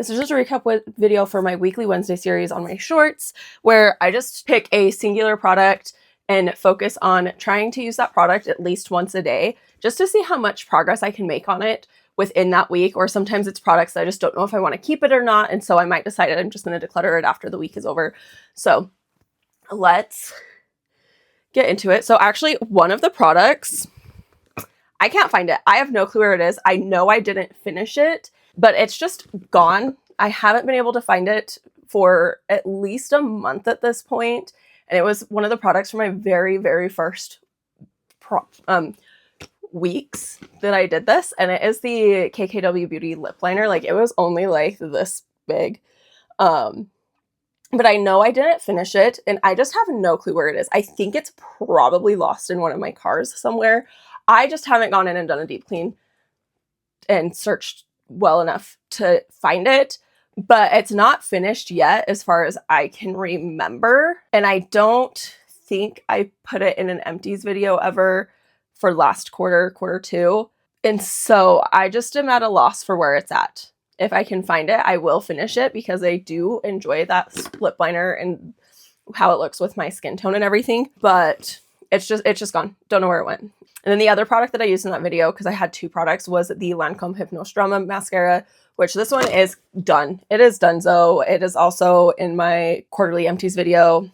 This is just a recap video for my weekly Wednesday series on my shorts, where I just pick a singular product and focus on trying to use that product at least once a day, just to see how much progress I can make on it within that week. Or sometimes it's products that I just don't know if I want to keep it or not, and so I might decide I'm just going to declutter it after the week is over. So let's get into it. So actually, one of the products, I can't find it. I have no clue where it is. I know I didn't finish it, but it's just gone. I haven't been able to find it for at least a month at this point. And it was one of the products from my very, very first weeks that I did this. And it is the KKW Beauty Lip Liner. Like, it was only like this big. But I know I didn't finish it, and I just have no clue where it is. I think it's probably lost in one of my cars somewhere. I just haven't gone in and done a deep clean and searched well enough to find it, but it's not finished yet as far as I can remember. And I don't think I put it in an empties video ever for last quarter 2. And so I just am at a loss for where it's at. If I can find it, I will finish it because I do enjoy that lip liner and how it looks with my skin tone and everything. But it's just gone. Don't know where it went. And then the other product that I used in that video, because I had 2 products, was the Lancome Hypnostrama mascara, which this one is done. It is donezo. It is also in my quarterly empties video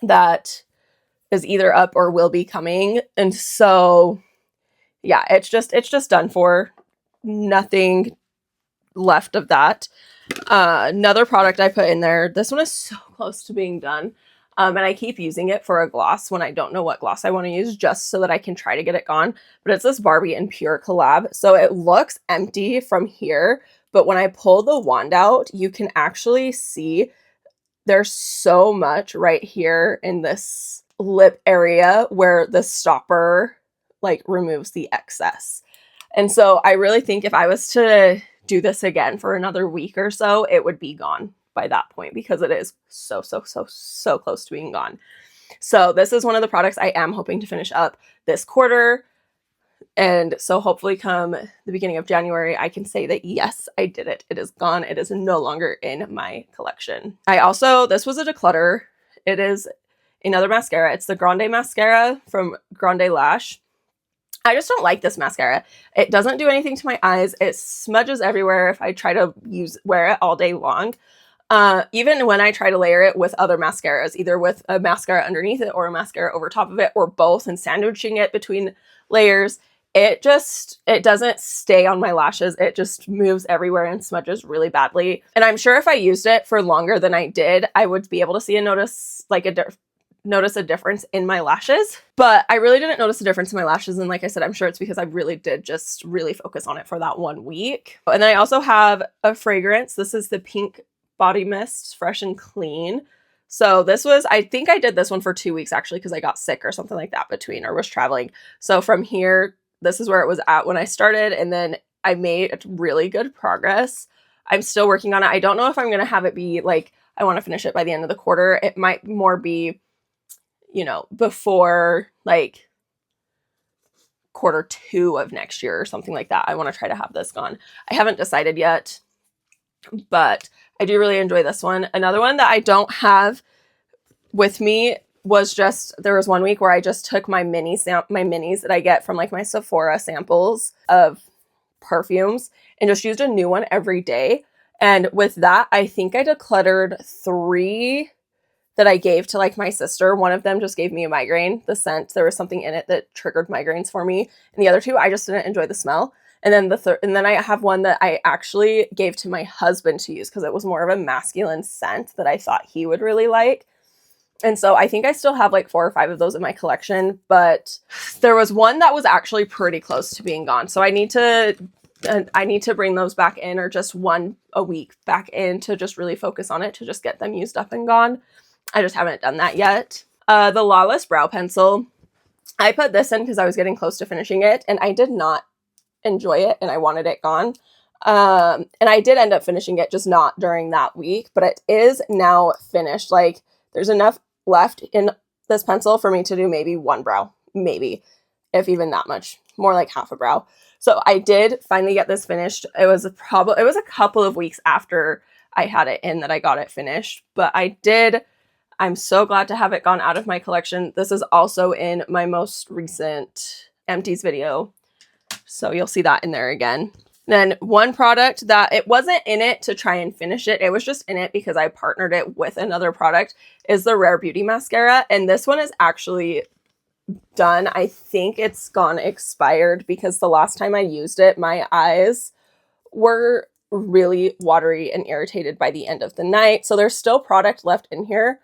that is either up or will be coming. And so yeah, it's just done for. Nothing left of that. Another product I put in there, this one is so close to being done, and I keep using it for a gloss when I don't know what gloss I want to use, just so that I can try to get it gone. But it's this Barbie and Pure collab, so it looks empty from here, but when I pull the wand out, you can actually see there's so much right here in this lip area where the stopper like removes the excess. And so I really think if I was to do this again for another week or so, it would be gone by that point, because it is so close to being gone. So this is one of the products I am hoping to finish up this quarter. And so hopefully come the beginning of January, I can say that yes, I did it. It is gone. It is no longer in my collection. This was a declutter. It is another mascara. It's the Grande mascara from Grande Lash. I just don't like this mascara. It doesn't do anything to my eyes. It smudges everywhere if I try to wear it all day long. Even when I try to layer it with other mascaras, either with a mascara underneath it or a mascara over top of it, or both, and sandwiching it between layers, it doesn't stay on my lashes. It just moves everywhere and smudges really badly. And I'm sure if I used it for longer than I did, I would be able to notice a difference in my lashes, but I really didn't notice a difference in my lashes. And like I said, I'm sure it's because I really did just really focus on it for that 1 week. And then I also have a fragrance. This is the Pink Body Mist Fresh and Clean. So I think I did this one for 2 weeks actually, because I got sick or something like that or was traveling. So from here, this is where it was at when I started. And then I made really good progress. I'm still working on it. I don't know if I'm going to have it be like, I want to finish it by the end of the quarter. It might more be, before like quarter 2 of next year or something like that. I want to try to have this gone. I haven't decided yet, but I do really enjoy this one. Another one that I don't have with me was there was 1 week where I just took my minis that I get from like my Sephora samples of perfumes and just used a new one every day. And with that, I think I decluttered 3 that I gave to like my sister. One of them just gave me a migraine. The scent, there was something in it that triggered migraines for me. And the other 2, I just didn't enjoy the smell. And then and then I have one that I actually gave to my husband to use because it was more of a masculine scent that I thought he would really like. And so I think I still have like 4 or 5 of those in my collection, but there was one that was actually pretty close to being gone. So I need to bring those back in, or just one a week back in, to just really focus on it, to just get them used up and gone. I just haven't done that yet. The Lawless brow pencil, I put this in because I was getting close to finishing it, and I did not enjoy it, and I wanted it gone. And I did end up finishing it, just not during that week, but it is now finished. Like, there's enough left in this pencil for me to do maybe 1 brow, maybe, if even that much, more like half a brow. So I did finally get this finished. It was a couple of weeks after I had it in that I got it finished, but I'm so glad to have it gone out of my collection. This is also in my most recent empties video, so you'll see that in there again. Then one product that it wasn't in it to try and finish it, it was just in it because I partnered it with another product, is the Rare Beauty mascara. And this one is actually done. I think it's gone expired because the last time I used it, my eyes were really watery and irritated by the end of the night. So there's still product left in here,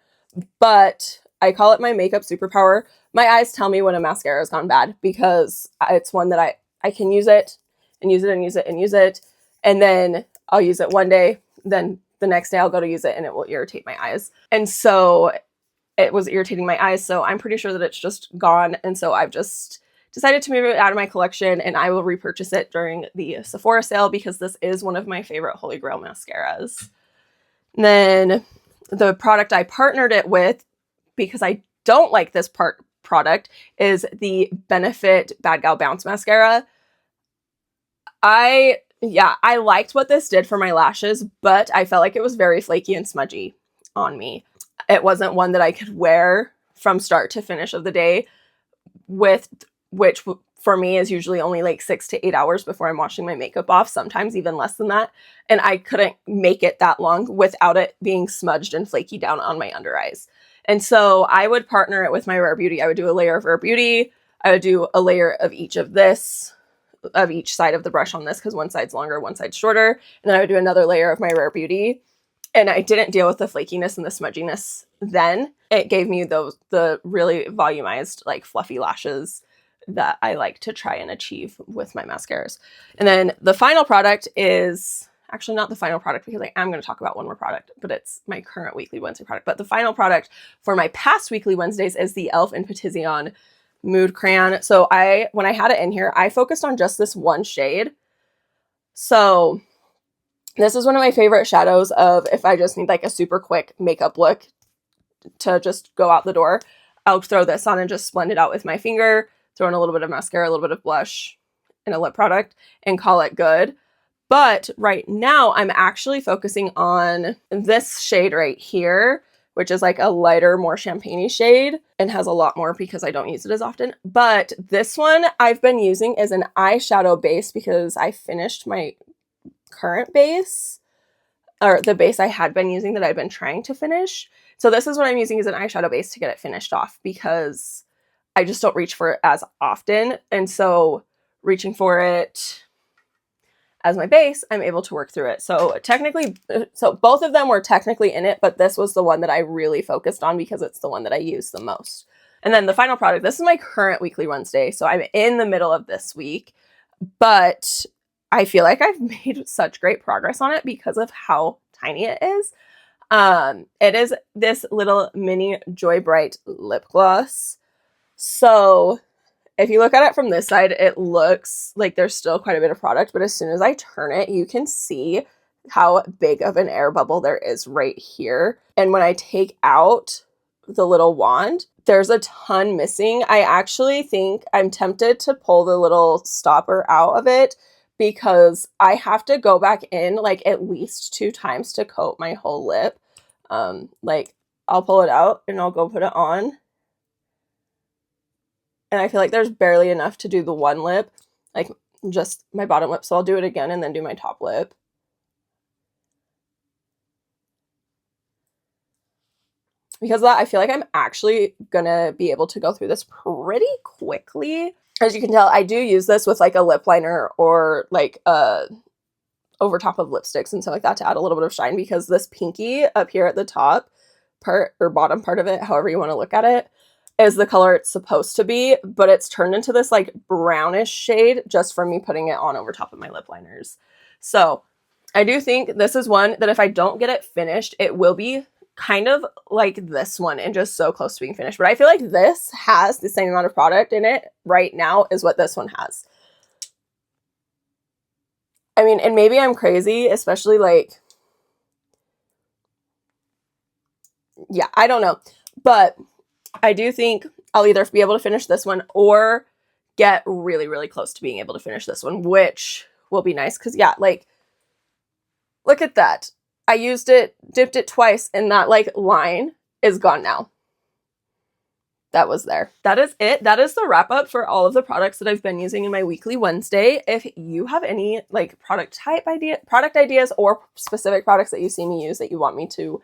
but I call it my makeup superpower. My eyes tell me when a mascara has gone bad because it's one that I can use it and use it and use it and use it. And then I'll use it one day. Then the next day I'll go to use it and it will irritate my eyes. And so it was irritating my eyes. So I'm pretty sure that it's just gone. And so I've just decided to move it out of my collection, and I will repurchase it during the Sephora sale because this is one of my favorite Holy Grail mascaras. And then the product I partnered it with, because I don't like this product, is the Benefit Bad Gal Bounce Mascara. I liked what this did for my lashes, but I felt like it was very flaky and smudgy on me. It wasn't one that I could wear from start to finish of the day, which for me is usually only like 6 to 8 hours before I'm washing my makeup off, sometimes even less than that. And I couldn't make it that long without it being smudged and flaky down on my under eyes. And so I would partner it with my Rare Beauty. I would do a layer of Rare Beauty. I would do a layer of each side of the brush on this because one side's longer, one side's shorter. And then I would do another layer of my Rare Beauty. And I didn't deal with the flakiness and the smudginess then. It gave me the really volumized, like fluffy lashes that I like to try and achieve with my mascaras. And then the final product is actually not the final product because I am going to talk about one more product, but it's my current Weekly Wednesday product. But the final product for my past Weekly Wednesdays is the e.l.f. and Pitizion Mood Crayon. So when I had it in here, I focused on just this one shade. So this is one of my favorite shadows of if I just need like a super quick makeup look to just go out the door. I'll throw this on and just blend it out with my finger, throw in a little bit of mascara, a little bit of blush, and a lip product, and call it good. But right now, I'm actually focusing on this shade right here, which is like a lighter, more champagne-y shade, and has a lot more because I don't use it as often. But this one I've been using as an eyeshadow base because I finished my current base, or the base I had been using that I've been trying to finish. So this is what I'm using as an eyeshadow base to get it finished off because I just don't reach for it as often. And so reaching for it as my base, I'm able to work through it. So both of them were technically in it, but this was the one that I really focused on because it's the one that I use the most. And then the final product, this is my current Weekly Wednesday. So I'm in the middle of this week, but I feel like I've made such great progress on it because of how tiny it is. It is this little mini Joy Bright lip gloss. So if you look at it from this side, it looks like there's still quite a bit of product, but as soon as I turn it, you can see how big of an air bubble there is right here. And when I take out the little wand, there's a ton missing. I actually think I'm tempted to pull the little stopper out of it because I have to go back in like at least 2 times to coat my whole lip. Like I'll pull it out and I'll go put it on. And I feel like there's barely enough to do the one lip, like just my bottom lip. So I'll do it again and then do my top lip. Because of that, I feel like I'm actually gonna be able to go through this pretty quickly. As you can tell, I do use this with like a lip liner or like over top of lipsticks and stuff like that to add a little bit of shine, because this pinky up here at the top part or bottom part of it, however you want to look at it, is the color it's supposed to be, but it's turned into this like brownish shade just from me putting it on over top of my lip liners. So I do think this is one that if I don't get it finished, it will be kind of like this one and just so close to being finished. But I feel like this has the same amount of product in it right now as what this one has. I mean, and maybe I'm crazy, especially like, yeah, I don't know. But I do think I'll either be able to finish this one or get really, really close to being able to finish this one, which will be nice. Because, yeah, like, look at that. I used it, dipped it twice, and that, like, line is gone now. That was there. That is it. That is the wrap up for all of the products that I've been using in my weekly Wednesday. If you have any like product ideas or specific products that you see me use that you want me to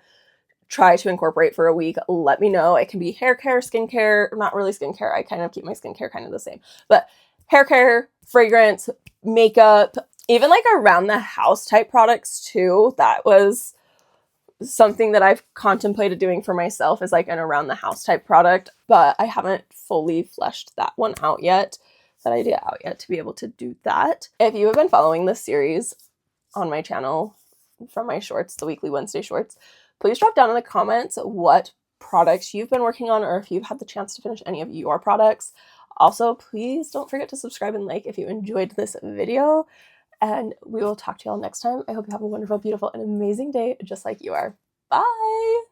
try to incorporate for a week, let me know. It can be hair care, skincare, not really skincare. I kind of keep my skincare kind of the same, but hair care, fragrance, makeup, even like around the house type products too. That was something that I've contemplated doing for myself, is like an around the house type product, but I haven't fully fleshed that one out yet, that idea out yet to be able to do that. If you have been following this series on my channel from my shorts, the weekly Wednesday shorts, please drop down in the comments what products you've been working on, or if you've had the chance to finish any of your products. Also, please don't forget to subscribe and like if you enjoyed this video. And we will talk to y'all next time. I hope you have a wonderful, beautiful, and amazing day, just like you are. Bye!